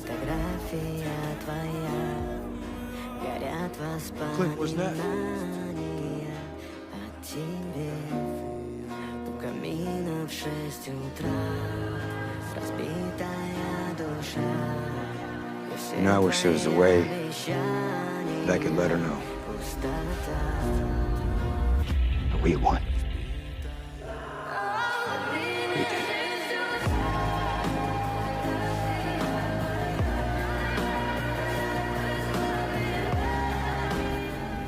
Фотография твоя, горят Clint, what's that? воспоминания о тебе. У камина в 6 утра, разбитая душа. You know, I wish there was a way that I could let her know. We won. We did.